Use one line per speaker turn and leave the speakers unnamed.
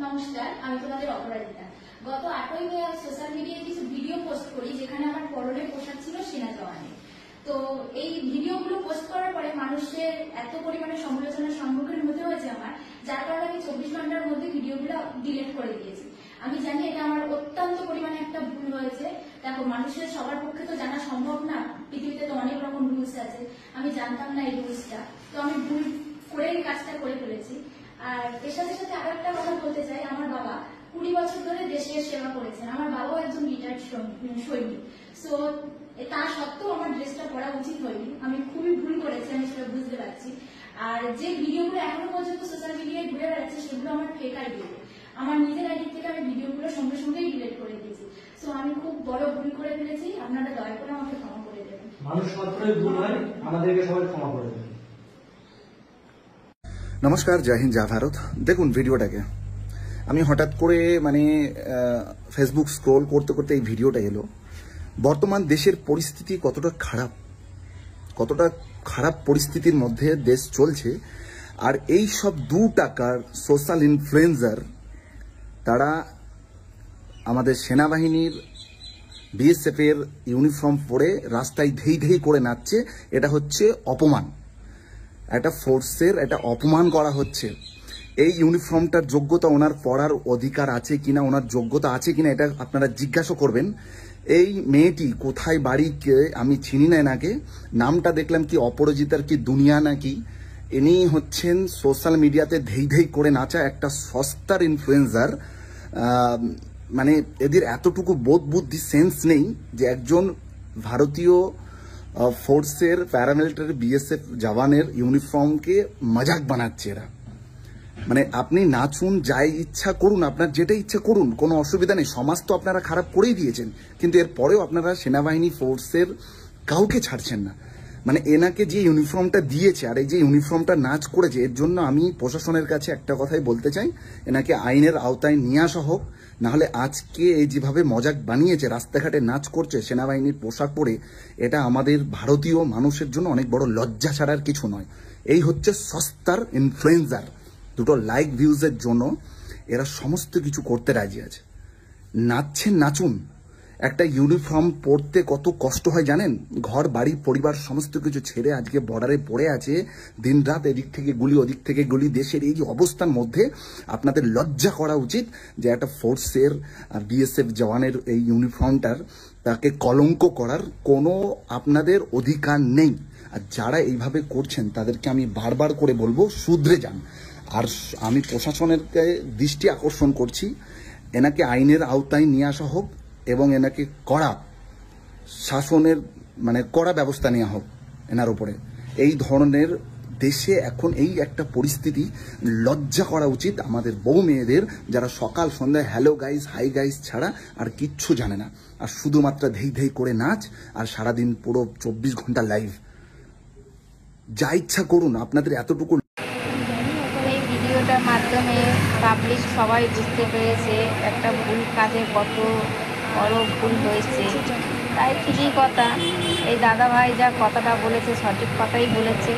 নমস্কার, আমি তোমাদের অপরাজিতা। গত 8ই মে আমি সোশ্যাল মিডিয়ায় কিছু ভিডিও পোস্ট করি যেখানে আমার পরনে পোশাক ছিল সেনা জওয়ানের। তো এই ভিডিওগুলো পোস্ট করার পরে মানুষের এত পরিমাণে সমালোচনার সম্মুখীন হতে হয়েছে আমার, যার কারণে আমি 24 ঘন্টার মধ্যে ভিডিওগুলো ডিলিট করে দিয়েছি। আমি জানি এটা আমার অত্যন্ত পরিমাণে একটা ভুল হয়েছে। দেখো, মানুষের সবার পক্ষে তো জানা সম্ভব না, পৃথিবীতে তো অনেক রকম রুলস আছে। আমি জানতাম না এই রুলসটা, তো আমি ভুল করে এই কাজটা করে ফেলেছি। আর এর সাথে সাথে আরো একটা কথা বলতে চাই, আমার বাবা 20 বছর ধরে দেশের সেবা করেছেন। আমার বাবাও একজন রিটায়ার্ড সৈনিক। সো তা সত্ত্বেও আমার ড্রেসটা পরা উচিত হয়নি। আমি খুবই ভুল করেছি, আমি সেটা বুঝতে পারছি। আর যে ভিডিওগুলো এখনো পর্যন্ত সোশ্যাল মিডিয়ায় ঘুরে বেড়াচ্ছে সেগুলো আমার ফেক আইডি। আমার নিজের আইডি থেকে আমি ভিডিওগুলো সঙ্গে সঙ্গেই ডিলিট করে দিয়েছি। সো আমি খুব বড় ভুল করে ফেলেছি, আপনারা দয়া করে আমাকে ক্ষমা করে দেবেন।
মানুষ মাত্রই ভুল হয়, আমাদেরকে সবাই ক্ষমা করে দেবেন।
নমস্কার, জয় হিন্দ, জয় ভারত। দেখুন ভিডিওটাকে, আমি হঠাৎ করে ফেসবুক স্ক্রোল করতে করতে এই ভিডিওটা এলো। বর্তমান দেশের পরিস্থিতি কতটা খারাপ পরিস্থিতির মধ্যে দেশ চলছে। আর এই সব 2 টাকার সোশ্যাল ইনফ্লুয়েন্সার তারা আমাদের সেনাবাহিনীর বিএসএফ এর ইউনিফর্ম পরে রাস্তায় ধেই ধেই করে নাচছে। এটা হচ্ছে অপমান, একটা ফোর্সের একটা অপমান করা হচ্ছে। এই ইউনিফর্মটার যোগ্যতা ওনার পরার অধিকার আছে কিনা, ওনার যোগ্যতা আছে কিনা এটা আপনারা জিজ্ঞাসা করবেন। এই মেয়েটি কোথায় বাড়ি, কে আমি চিনি না এনাকে, নামটা দেখলাম কি অপরাজিতার কি দুনিয়া নাকি। ইনি হচ্ছেন সোশ্যাল মিডিয়াতে ধেই ধেই করে নাচা একটা সস্তার ইনফ্লুয়েন্সার। মানে এদের এতটুকু বোধ বুদ্ধি সেন্স নেই যে একজন ভারতীয় ফোর্সের প্যারামিলিটারি বিএসএফ জওয়ানের ইউনিফর্মকে মজাক বানাচ্ছে এরা। মানে আপনি নাচুন, যাই ইচ্ছা করুন, আপনার যেটা ইচ্ছা করুন, কোনো অসুবিধা নেই। সমাজ তো আপনারা খারাপ করেই দিয়েছেন, কিন্তু এরপরেও আপনারা সেনাবাহিনী ফোর্সের কাউকে ছাড়ছেন না। মানে এনাকে যে ইউনিফর্মটা দিয়েছে আর এই যে ইউনিফর্মটা নাচ করেছে, এর জন্য আমি প্রশাসনের কাছে একটা কথাই বলতে চাই, এনাকে আইনের আওতায় নিয়ে আসা হোক। নাহলে আজকে এই যেভাবে মজাক বানিয়েছে, রাস্তাঘাটে নাচ করছে সেনাবাহিনীর পোশাক পরে, এটা আমাদের ভারতীয় মানুষের জন্য অনেক বড় লজ্জা ছাড়ার কিছু নয়। এই হচ্ছে সস্তার ইনফ্লুয়েন্সার। 2 লাইক ভিউজের জন্য এরা সমস্ত কিছু করতে রাজি আছে। নাচছেন, নাচুন। একটা ইউনিফর্ম পরতে কত কষ্ট হয় জানেন? ঘর বাড়ি পরিবার সমস্ত কিছু ছেড়ে আজকে বর্ডারে পড়ে আছে, দিনরাত এদিক থেকে গুলি ওদিক থেকে গুলি। দেশের এই যে অবস্থার মধ্যে আপনাদের লজ্জা করা উচিত যে একটা ফোর্সের বিএসএফ জওয়ানের এই ইউনিফর্মটার তাকে কলঙ্ক করার কোনো আপনাদের অধিকার নেই। আর যারা এইভাবে করছেন তাদেরকে আমি বারবার করে বলবো, শুধরে যান। আর আমি প্রশাসনের দৃষ্টি আকর্ষণ করছি, এনাকে আইনের আওতায় নিয়ে আসা হোক এবং এনাকে কড়া শাসনের কড়া ব্যবস্থা নেওয়া হোক এনার উপরে। এই ধরনের দেশে এখন এই একটা পরিস্থিতি, লজ্জা করা উচিত আমাদের বউ মেয়েদের, যারা সকাল সন্ধ্যায় হ্যালো গাইস, হাই গাইস ছাড়া আর কিচ্ছু জানে না, আর শুধুমাত্র ধেই ধেই করে নাচ, আর সারাদিন পুরো 24 ঘন্টা লাইভ। যা ইচ্ছা করুন, আপনাদের এতটুকু।
এই ভিডিওটার মাধ্যমে পাবলিক সবাই বুঝতে পেরেছে একটা ভুল কাজে কত বড় ভুল হয়েছে। তাই ঠিকই কথা, এই দাদা ভাই যা কথাটা বলেছে সঠিক কথাই বলেছে।